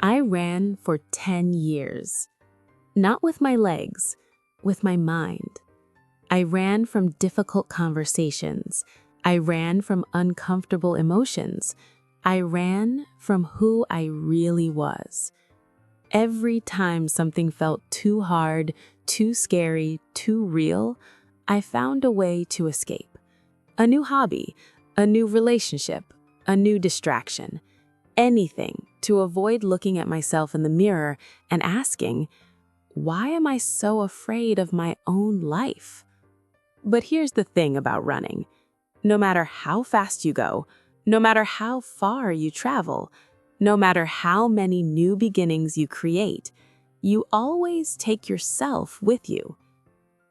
I ran for 10 years. Not with my legs, with my mind. I ran from difficult conversations. I ran from uncomfortable emotions. I ran from who I really was. Every time something felt too hard, too scary, too real, I found a way to escape. A new hobby, a new relationship, a new distraction. Anything to avoid looking at myself in the mirror and asking, why am I so afraid of my own life? But here's the thing about running. No matter how fast you go, no matter how far you travel, no matter how many new beginnings you create, you always take yourself with you.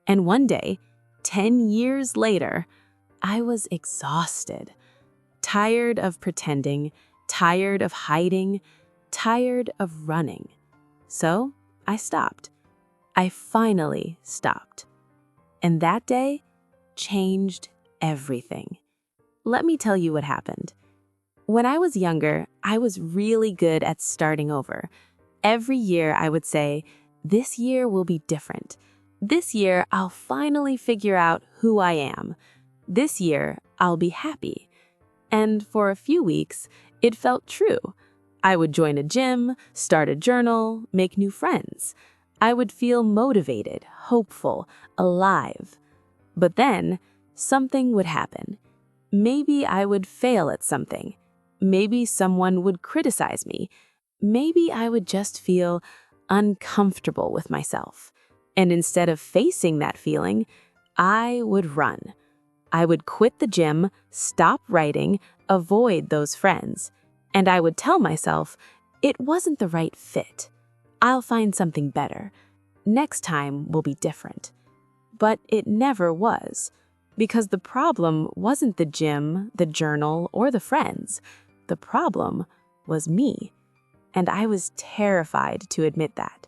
And one day, 10 years later, I was exhausted, tired of pretending, tired of hiding, tired of running. So I stopped. I finally stopped. And that day changed everything. Let me tell you what happened. When I was younger, I was really good at starting over. Every year I would say, this year will be different. This year I'll finally figure out who I am. This year I'll be happy. And for a few weeks, it felt true. I would join a gym, start a journal, make new friends. I would feel motivated, hopeful, alive. But then, something would happen. Maybe I would fail at something. Maybe someone would criticize me. Maybe I would just feel uncomfortable with myself. And instead of facing that feeling, I would run. I would quit the gym, stop writing, avoid those friends. And I would tell myself, it wasn't the right fit. I'll find something better. Next time will be different. But it never was, because the problem wasn't the gym, the journal, or the friends. The problem was me, and I was terrified to admit that.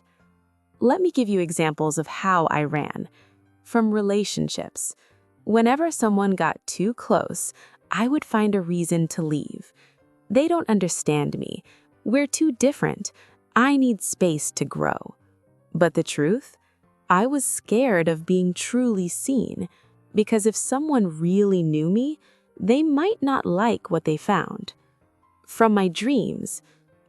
Let me give you examples of how I ran. From relationships. Whenever someone got too close, I would find a reason to leave. They don't understand me. We're too different. I need space to grow. But the truth? I was scared of being truly seen, because if someone really knew me, they might not like what they found. From my dreams,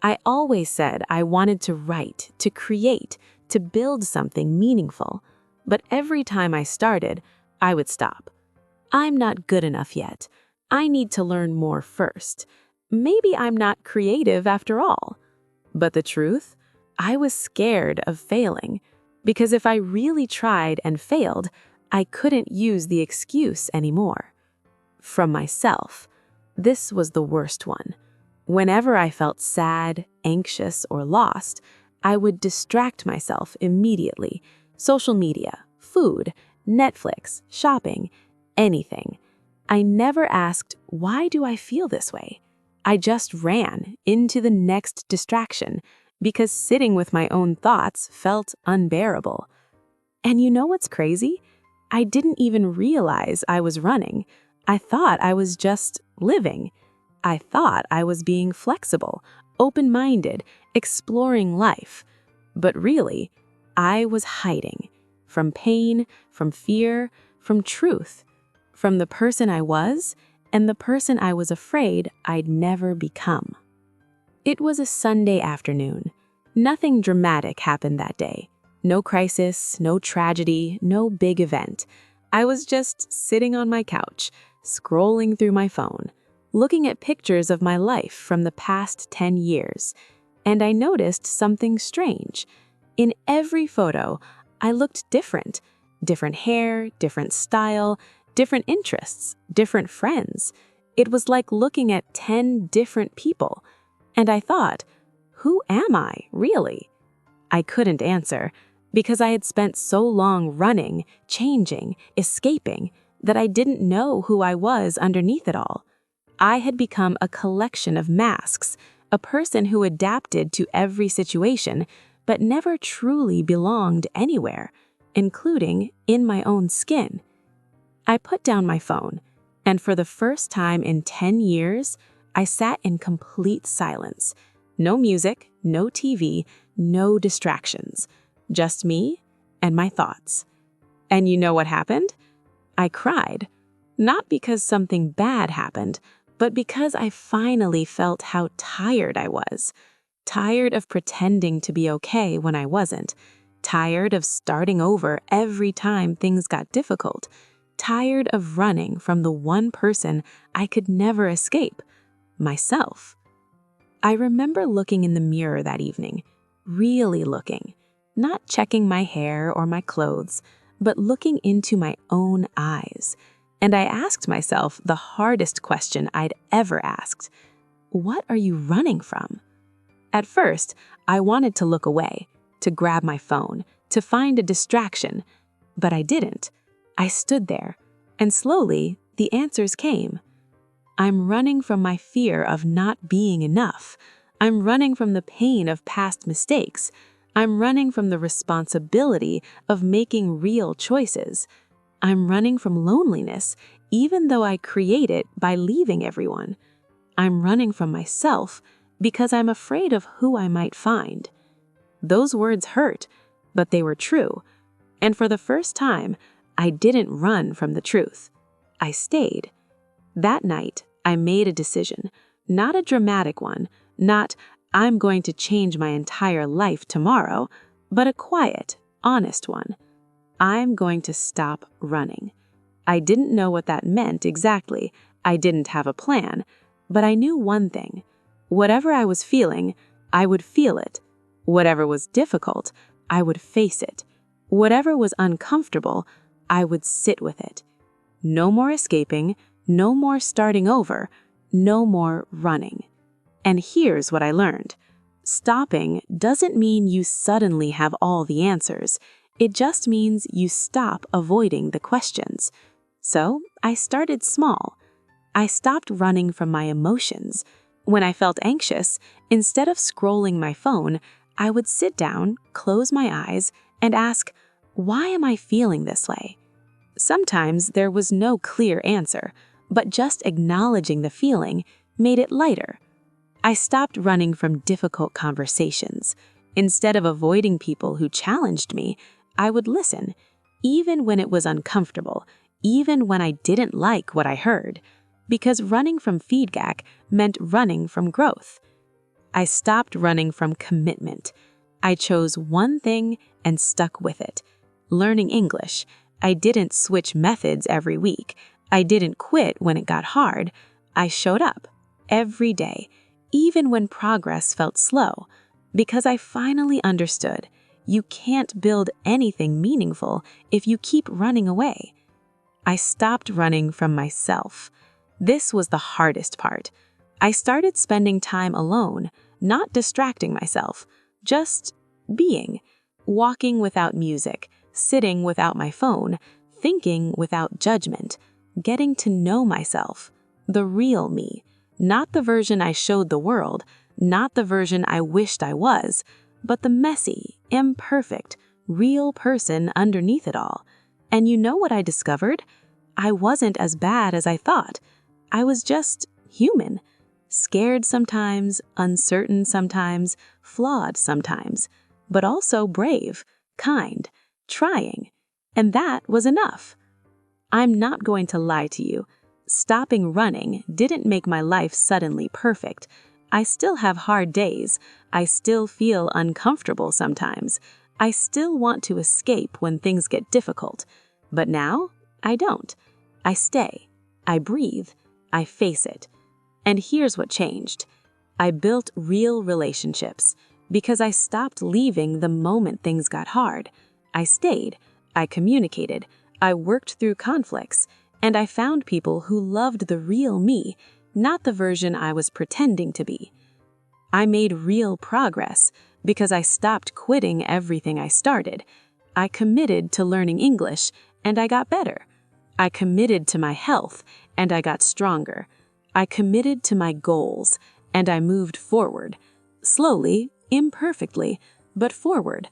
I always said I wanted to write, to create, to build something meaningful. But every time I started, I would stop. I'm not good enough yet. I need to learn more first. Maybe I'm not creative after all. But the truth? I was scared of failing, because if I really tried and failed, I couldn't use the excuse anymore. From myself, this was the worst one. Whenever I felt sad, anxious, or lost, I would distract myself immediately. Social media, food, Netflix, shopping, anything. I never asked, why do I feel this way? I just ran into the next distraction because sitting with my own thoughts felt unbearable. And you know what's crazy? I didn't even realize I was running. I thought I was just living. I thought I was being flexible, open-minded, exploring life. But really, I was hiding from pain, from fear, from truth, from the person I was and the person I was afraid I'd never become. It was a Sunday afternoon. Nothing dramatic happened that day. No crisis, no tragedy, no big event. I was just sitting on my couch, scrolling through my phone, looking at pictures of my life from the past 10 years. And I noticed something strange. In every photo, I looked different. Different hair, different style, different interests, different friends. It was like looking at 10 different people. And I thought, who am I, really? I couldn't answer, because I had spent so long running, changing, escaping, that I didn't know who I was underneath it all. I had become a collection of masks, a person who adapted to every situation, but never truly belonged anywhere, including in my own skin. I put down my phone, and for the first time in 10 years, I sat in complete silence. No music, no TV, no distractions. Just me and my thoughts. And you know what happened? I cried. Not because something bad happened, but because I finally felt how tired I was. Tired of pretending to be okay when I wasn't. Tired of starting over every time things got difficult. Tired of running from the one person I could never escape, myself. I remember looking in the mirror that evening, really looking, not checking my hair or my clothes, but looking into my own eyes. And I asked myself the hardest question I'd ever asked. What are you running from? At first, I wanted to look away, to grab my phone, to find a distraction, but I didn't. I stood there, and slowly, the answers came. I'm running from my fear of not being enough. I'm running from the pain of past mistakes. I'm running from the responsibility of making real choices. I'm running from loneliness, even though I create it by leaving everyone. I'm running from myself because I'm afraid of who I might find. Those words hurt, but they were true. And for the first time, I didn't run from the truth. I stayed. That night, I made a decision, not a dramatic one, not, I'm going to change my entire life tomorrow, but a quiet, honest one. I'm going to stop running. I didn't know what that meant exactly. I didn't have a plan, but I knew one thing. Whatever I was feeling, I would feel it. Whatever was difficult, I would face it. Whatever was uncomfortable, I would sit with it. No more escaping, no more starting over, no more running. And here's what I learned. Stopping doesn't mean you suddenly have all the answers. It just means you stop avoiding the questions. So I started small. I stopped running from my emotions. When I felt anxious, instead of scrolling my phone, I would sit down, close my eyes, and ask, why am I feeling this way? Sometimes there was no clear answer, but just acknowledging the feeling made it lighter. I stopped running from difficult conversations. Instead of avoiding people who challenged me, I would listen, even when it was uncomfortable, even when I didn't like what I heard, because running from feedback meant running from growth. I stopped running from commitment. I chose one thing and stuck with it. Learning English. I didn't switch methods every week. I didn't quit when it got hard. I showed up every day, even when progress felt slow, because I finally understood you can't build anything meaningful if you keep running away. I stopped running from myself. This was the hardest part. I started spending time alone, not distracting myself, just being, walking without music, sitting without my phone, thinking without judgment, getting to know myself, the real me, not the version I showed the world, not the version I wished I was, but the messy, imperfect, real person underneath it all. And you know what I discovered? I wasn't as bad as I thought. I was just human, scared sometimes, uncertain sometimes, flawed sometimes, but also brave, kind, trying. And that was enough. I'm not going to lie to you. Stopping running didn't make my life suddenly perfect. I still have hard days. I still feel uncomfortable sometimes. I still want to escape when things get difficult. But now, I don't. I stay. I breathe. I face it. And here's what changed. I built real relationships because I stopped leaving the moment things got hard. I stayed. I communicated. I worked through conflicts. And I found people who loved the real me, not the version I was pretending to be. I made real progress because I stopped quitting everything I started. I committed to learning English, and I got better. I committed to my health, and I got stronger. I committed to my goals, and I moved forward. Slowly, imperfectly, but forward.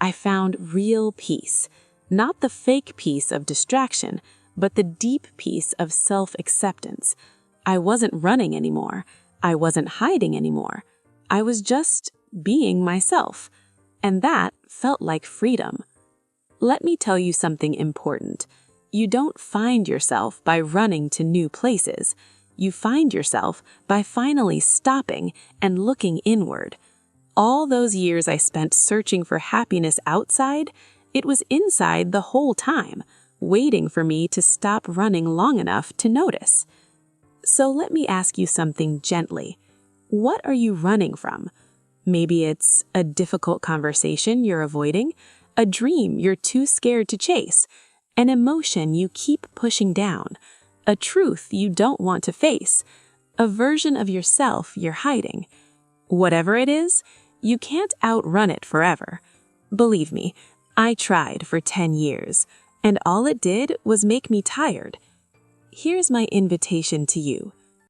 I found real peace, not the fake peace of distraction, but the deep peace of self-acceptance. I wasn't running anymore. I wasn't hiding anymore. I was just being myself, and that felt like freedom. Let me tell you something important. You don't find yourself by running to new places. You find yourself by finally stopping and looking inward. All those years I spent searching for happiness outside, it was inside the whole time, waiting for me to stop running long enough to notice. So let me ask you something gently. What are you running from? Maybe it's a difficult conversation you're avoiding, a dream you're too scared to chase, an emotion you keep pushing down, a truth you don't want to face, a version of yourself you're hiding. Whatever it is, you can't outrun it forever. Believe me, I tried for 10 years, and all it did was make me tired. Here's my invitation to you.